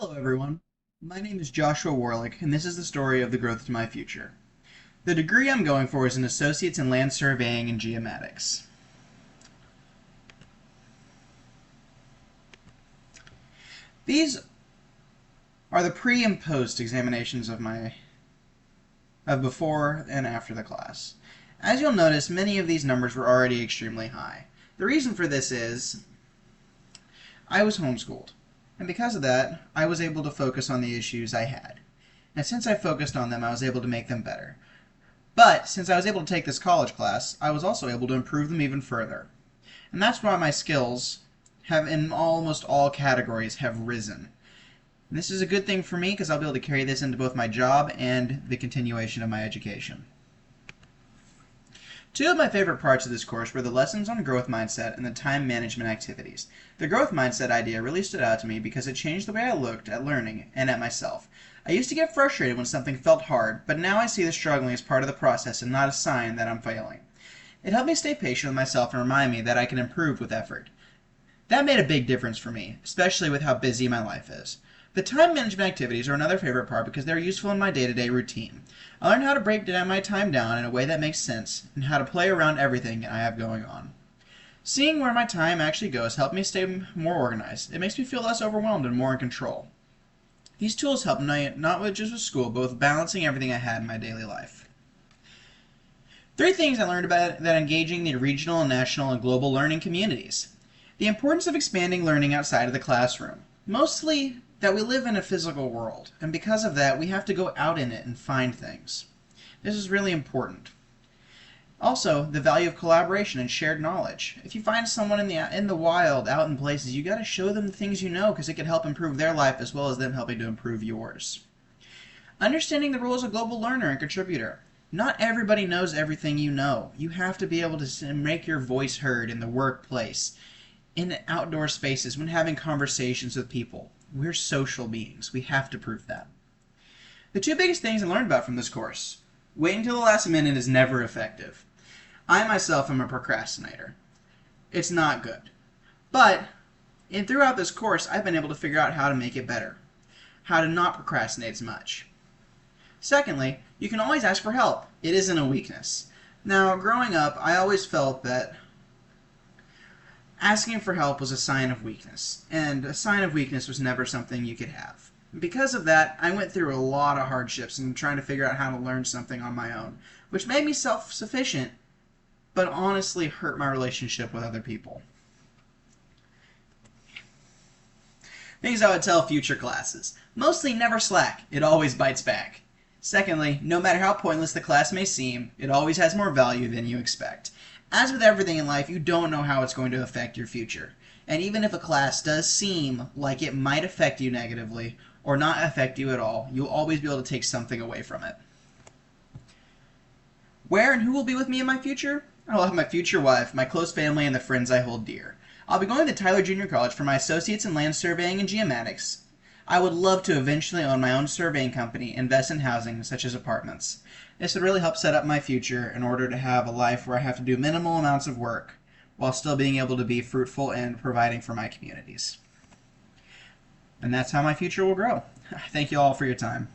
Hello everyone, my name is Joshua Warlick and this is the story of the growth to my future. The degree I'm going for is an Associates in Land Surveying and Geomatics. These are the pre and post examinations of before and after the class. As you'll notice, many of these numbers were already extremely high. The reason for this is I was homeschooled. And because of that, I was able to focus on the issues I had. And since I focused on them, I was able to make them better. But since I was able to take this college class, I was also able to improve them even further. And that's why my skills have, in almost all categories, have risen. And this is a good thing for me because I'll be able to carry this into both my job and the continuation of my education. Two of my favorite parts of this course were the lessons on growth mindset and the time management activities. The growth mindset idea really stood out to me because it changed the way I looked at learning and at myself. I used to get frustrated when something felt hard, but now I see the struggling as part of the process and not a sign that I'm failing. It helped me stay patient with myself and remind me that I can improve with effort. That made a big difference for me, especially with how busy my life is. The time management activities are another favorite part because they're useful in my day-to-day routine. I learned how to break down my time down in a way that makes sense and how to play around everything I have going on. Seeing where my time actually goes helped me stay more organized. It makes me feel less overwhelmed and more in control. These tools help not just with school, but with balancing everything I had in my daily life. Three things I learned about that engaging the regional and national and global learning communities. The importance of expanding learning outside of the classroom. Mostly that we live in a physical world, and because of that, we have to go out in it and find things. This is really important. Also, the value of collaboration and shared knowledge. If you find someone in the wild, out in places, you got to show them the things you know because it can help improve their life as well as them helping to improve yours. Understanding the role as a global learner and contributor. Not everybody knows everything you know. You have to be able to make your voice heard in the workplace, in outdoor spaces, when having conversations with people. We're social beings. We have to prove that. The two biggest things I learned about from this course. Waiting until the last minute is never effective. I myself am a procrastinator. It's not good. But throughout this course, I've been able to figure out how to make it better. How to not procrastinate as much. Secondly, you can always ask for help. It isn't a weakness. Now, growing up, I always felt that asking for help was a sign of weakness, and a sign of weakness was never something you could have. Because of that, I went through a lot of hardships in trying to figure out how to learn something on my own, which made me self-sufficient, but honestly hurt my relationship with other people. Things I would tell future classes. Mostly never slack, it always bites back. Secondly, no matter how pointless the class may seem, it always has more value than you expect. As with everything in life, you don't know how it's going to affect your future. And even if a class does seem like it might affect you negatively, or not affect you at all, you'll always be able to take something away from it. Where and who will be with me in my future? I'll have my future wife, my close family, and the friends I hold dear. I'll be going to Tyler Junior College for my Associates in Land Surveying and Geomatics. I would love to eventually own my own surveying company, invest in housing, such as apartments. This would really help set up my future in order to have a life where I have to do minimal amounts of work while still being able to be fruitful and providing for my communities. And that's how my future will grow. Thank you all for your time.